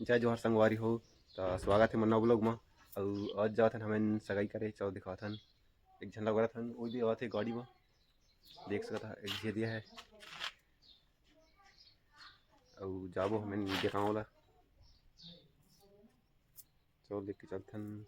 जय जोहर संगवारी हो। तो स्वागत है मन्ना ब्लॉग में। और आज जात हमें सगाई करे चाव दिखा थन एक झंडा वगैरह थन वो भी आते गाड़ी में देख सकता है एक झे दिया है और जाबो हमें गिराव ला चल देख के चलथन।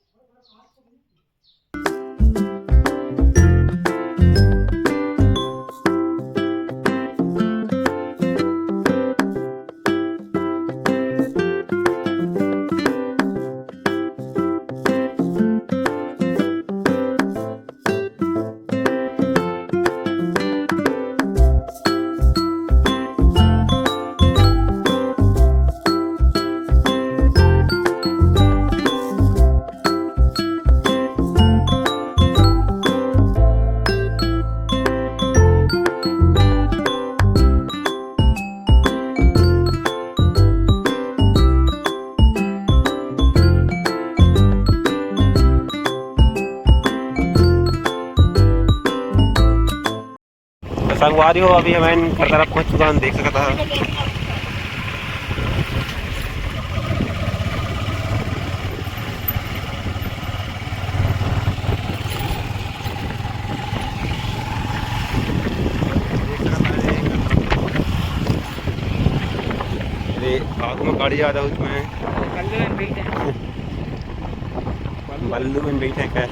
संगवारी हो अभी हमें तरफ पहुंच चुका हम देख सकता है। आगू में गाड़ी ज्यादा उसमें बल्लू में बैठे क्या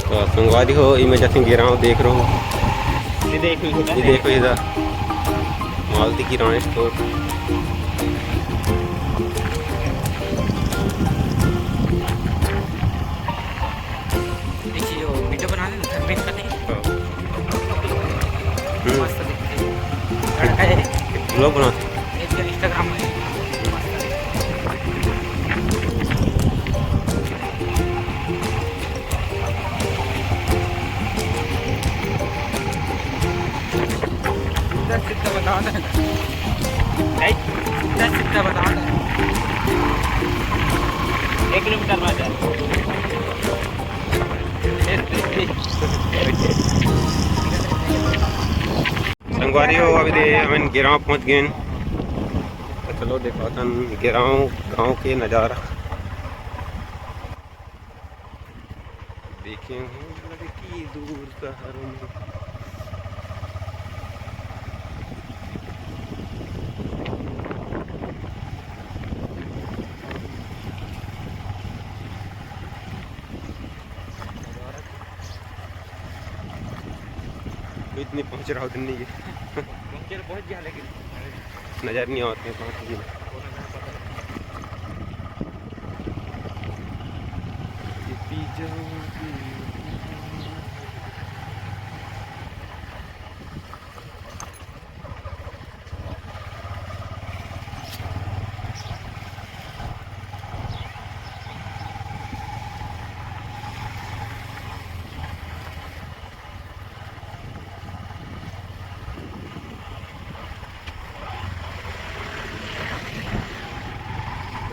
तो संगवारी हो इमें जैसे गिरा हूँ देख रहा हूँ ये देखो इधर मालती किराना स्टोर देखिए वो वीडियो बना लेना घर में इसका नहीं मस्त दिखती है लड़का है ब्लॉग बनाते इसका इंस्टाग्राम में कितना बताओ ना 10 कितना बताओ ना 1 किलोमीटर में जाए संगवारी हो अभी दे हमें गिराव पहुंच गए तो चलो देखा था गिराव गांव के नज़ारा देखे की दूर शहरों में इतनी पहुंच रहा उतनी पहुंच गया लेकिन नज़र नहीं आते पहुंच गए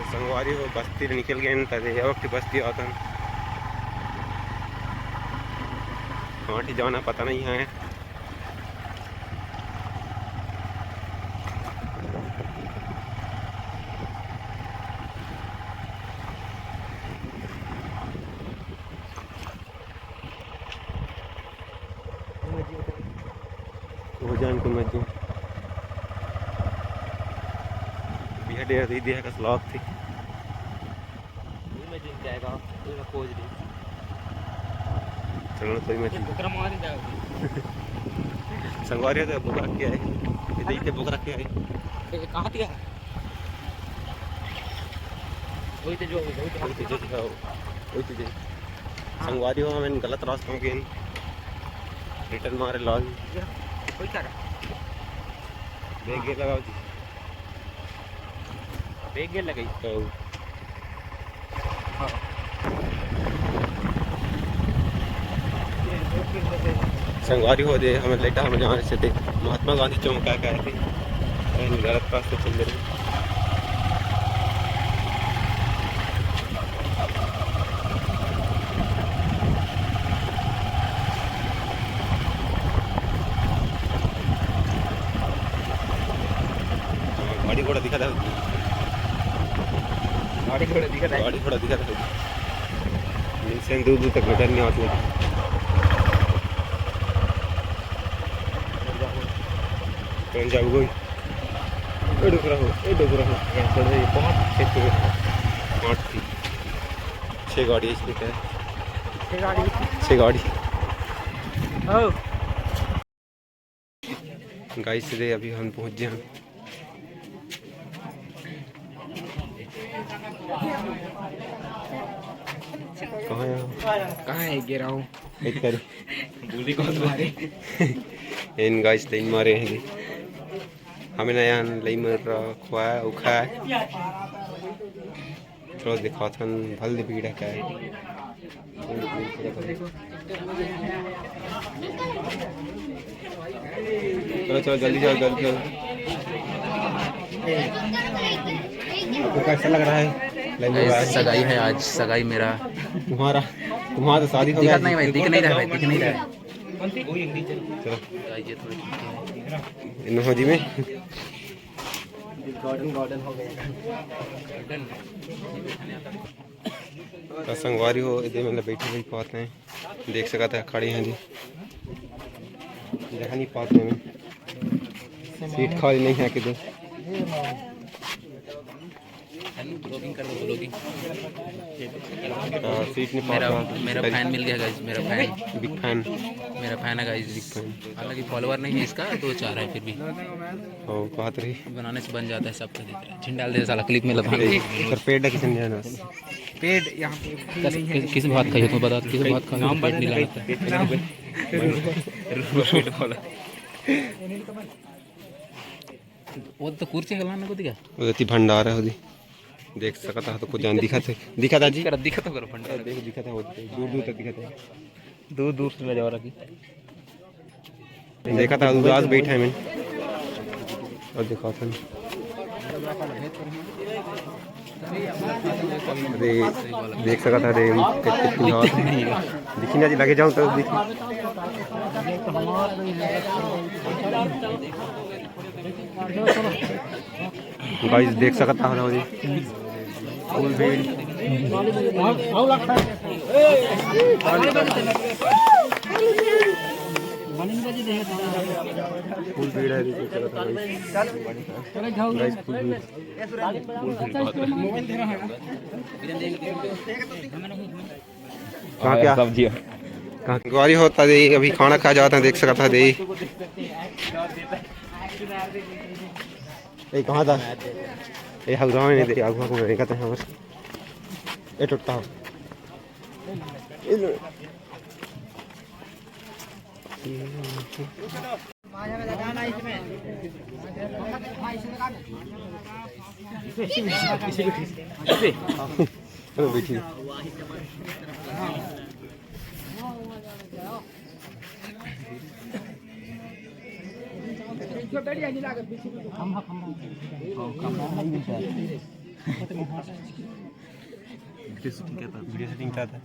संगवारी हो बस्ती निकल गए तभी वक्त बस्ती आता कहाँ जाना पता नहीं है। हो जान को मजे बिहार दे दिया का स्लॉग थी में जिन जाएगा तो खोज ली चलो कोई मत बुकरा मार ही जाएगा संगवारी तो बुक रख के आए इधर ही बुक रख के आए कहाँ दिया वही तो जो संगवारी हो हमें गलत रास्ता में रिटर्न मारे लॉग कोई कर ब्रेक गियर लगाओ जी। ब्रेक गियर लगाई तो संगवारी हो दे हमें लेटा हम जहाँ से थे महात्मा गांधी चौक क्या कहे थे गलत पास से चल रहे गाड़ी घोड़ा दिखा था गाड़ी घोड़ा दिखा था गाड़ी घोड़ा दिखा था नीचे दूर दूर तक नजर नहीं आती कौन जाओ कोई ए डुकरा हो यहाँ छोड़ दे आठ थी 6 गाड़ी इसमें क्या है गाड़ी 6 गाड़ी ओ गाइस से अभी हम पहुंच गए हैं कहाँ है गिरा हूँ एक करी बूढ़ी कौन मारे इन गाइस लाइन मारे हैं हमें नया लाइन मार खुआ उखा थोड़ा दिखा था भल भीड़ है चलो चलो जल्दी जाओ जल्दी जाओ आपको कैसा लग रहा है लाइन में आए? सगाई है आज सगाई मेरा तुम्हारा तो शादी हो गया दिखत नहीं भाई दिख नहीं रहा है दिख नहीं रहा है चलो ये थोड़ी इन हो जी में गार्डन हो गया संगवारी हो इधर मतलब बैठे हुए पाते हैं देख सका था खड़े हैं जी देखा नहीं पाते में सीट खाली नहीं है किधर ब्लॉगिंग कर दो ब्लॉगिंग सीट नहीं मेरा पाता मेरा फैन मिल गया गाइस मेरा फैन बिग फैन मेरा फैन है गाइस हालांकि फॉलोवर नहीं है इसका 2-4 है फिर भी ओ बात रही बनाने से बन जाता है सबका देख रहे हैं झिन डाल दे साला क्लिप में लगा सर पेड़ है किसी ने पेड़ यहाँ पे किस बात खाई तुम बता किस बात खा नाम पेट नहीं लगाता वो तो कुर्सी गलाने को दिखा उधर भंडार है उधर देख सका था तो कुछ जान दिखा था जी दिखा तो करो फंडा देख दिखा था दूर दूर तक दिखा था दूर दूर से जा रहा देखा था उदास बैठा है मैं और देखा था अरे देख सका था अरे दिखी ना जी लगे जाऊँ तो दिखी गाइस देख सकता हो जी फुल भीड़ फुल भीड़ है देख सकता गाइस फुल भीड़ कहाँ क्या सब्जियाँ कहाँ गाड़ी होता दे अभी खाना खा जाता है देख सकता दे ए कहाँ था ए हल्का में नहीं दे आगू को नहीं कहते हैं बस ए टूटता हो चलो बैठिए वीडियो शूटिंग क्या था